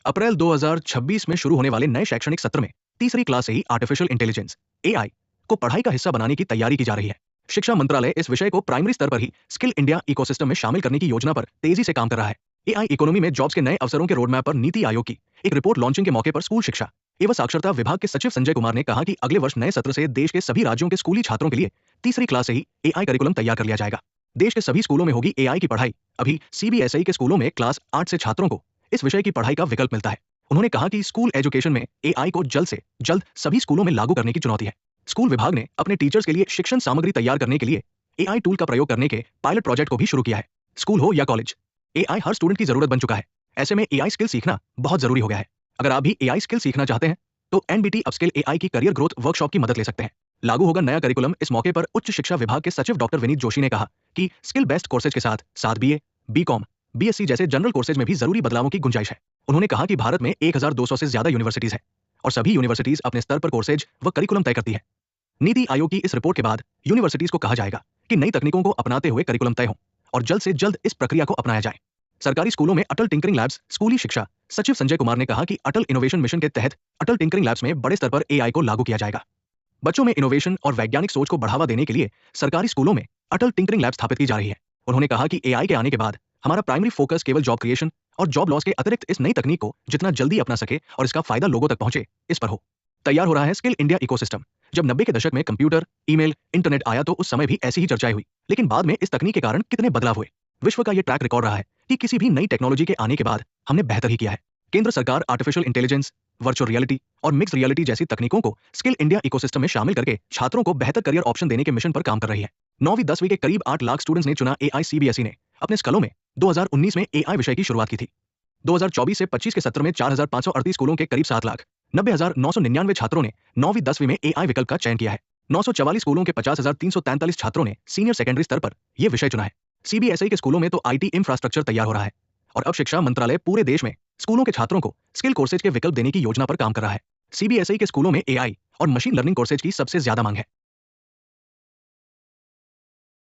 अप्रैल 2026 में शुरू होने वाले नए शैक्षणिक सत्र में तीसरी क्लास से ही आर्टिफिशियल इंटेलिजेंस एआई को पढ़ाई का हिस्सा बनाने की तैयारी की जा रही है। शिक्षा मंत्रालय इस विषय को प्राइमरी स्तर पर ही स्किल इंडिया इकोसिस्टम में शामिल करने की योजना पर तेजी से काम कर रहा है। एआई इकोनॉमी में जॉब्स के नए अवसरों के रोडमैप पर नीति आयोग की एक रिपोर्ट लॉन्चिंग के मौके पर स्कूल शिक्षा एवं साक्षरता विभाग के सचिव संजय कुमार ने कहा कि अगले वर्ष नए सत्र से देश के सभी राज्यों के स्कूली छात्रों के लिए तीसरी क्लास से ही एआई करिकुलम तैयार कर लिया जाएगा। देश के सभी स्कूलों में होगी एआई की पढ़ाई। अभी सीबीएसई के स्कूलों में क्लास 8 से छात्रों को इस विषय की पढ़ाई का विकल्प मिलता है। उन्होंने कहा कि स्कूल एजुकेशन में एआई को जल्द से जल्द सभी स्कूलों में लागू करने की चुनौती है। स्कूल विभाग ने अपने टीचर्स के लिए शिक्षण सामग्री तैयार करने के लिए एआई टूल का प्रयोग करने के पायलट प्रोजेक्ट को भी शुरू किया है। स्कूल हो या कॉलेज, एआई हर स्टूडेंट की जरूरत बन चुका है। ऐसे में एआई स्किल सीखना बहुत जरूरी हो गया है। अगर आप भी एआई स्किल सीखना चाहते हैं तो एनबीटी अपस्किल एआई की करियर ग्रोथ वर्कशॉप की मदद ले सकते हैं। लागू होगा नया करिकुलम। इस मौके पर उच्च शिक्षा विभाग के सचिव डॉक्टर विनीत जोशी ने कहा कि स्किल बेस्ड कोर्सेज के साथ साथ बीए, बीकॉम, बीएससी जैसे जनरल कोर्सेज में भी जरूरी बदलावों की गुंजाइश है। उन्होंने कहा कि भारत में 1200 से ज्यादा यूनिवर्सिटीज हैं और सभी यूनिवर्सिटीज अपने स्तर पर कोर्सेज व करिकुलम तय करती है। नीति आयोग की इस रिपोर्ट के बाद यूनिवर्सिटीज को कहा जाएगा कि नई तकनीकों को अपनाते हुए करिकुलम तय हो और जल्द से जल्द इस प्रक्रिया को अपनाया जाए। सरकारी स्कूलों में अटल टिंकरिंग लैब्स। स्कूली शिक्षा सचिव संजय कुमार ने कहा कि अटल इनोवेशन मिशन के तहत अटल टिंकरिंग लैब्स में बड़े स्तर पर एआई को लागू किया जाएगा। बच्चों में इनोवेशन और वैज्ञानिक सोच को बढ़ावा देने के लिए सरकारी स्कूलों में अटल टिंकरिंग लैब स्थापित की जा रही है। उन्होंने कहा कि एआई के आने के बाद हमारा प्राइमरी फोकस केवल जॉब क्रिएशन और जॉब लॉस के अतिरिक्त इस नई तकनीक को जितना जल्दी अपना सके और इसका फायदा लोगों तक पहुंचे, इस पर हो। तैयार हो रहा है स्किल इंडिया इकोसिस्टम। जब 90 के दशक में कंप्यूटर, ईमेल, इंटरनेट आया तो उस समय भी ऐसी ही चर्चाएं हुई, लेकिन बाद में इस तकनीक के कारण कितने बदलाव हुए। विश्व का यह ट्रैक रिकॉर्ड रहा है कि किसी भी नई टेक्नोलॉजी के आने के बाद हमने बेहतर ही किया है। केंद्र सरकार आर्टिफिशियल इंटेलिजेंस, वर्चुअल रियलिटी और मिक्स्ड रियलिटी जैसी तकनीकों को स्किल इंडिया इकोसिस्टम में शामिल करके छात्रों को बेहतर करियर ऑप्शन देने के मिशन पर काम कर रही है। 9वीं 10वीं के करीब 8 लाख स्टूडेंट्स ने चुना एआई। सीबीएसई ने अपने स्कूलों में 2019 में एआई विषय की शुरुआत की थी। 2024 से 25 के सत्र में 4538 स्कूलों के करीब 7 लाख 90,999 छात्रों ने 9वीं 10वीं में एआई विकल्प का चयन किया है। 944 स्कूलों के 50,343 छात्रों ने सीनियर सेकेंडरी स्तर पर यह विषय चुना है। सीबीएसई के स्कूलों में तो आईटी इंफ्रास्ट्रक्चर तैयार हो रहा है और अब शिक्षा मंत्रालय पूरे देश में स्कूलों के छात्रों को स्किल कोर्सेज के विकल्प देने की योजना पर काम कर रहा है। सीबीएसई के स्कूलों में एआई और मशीन लर्निंग कोर्सेज की सबसे ज्यादा मांग है।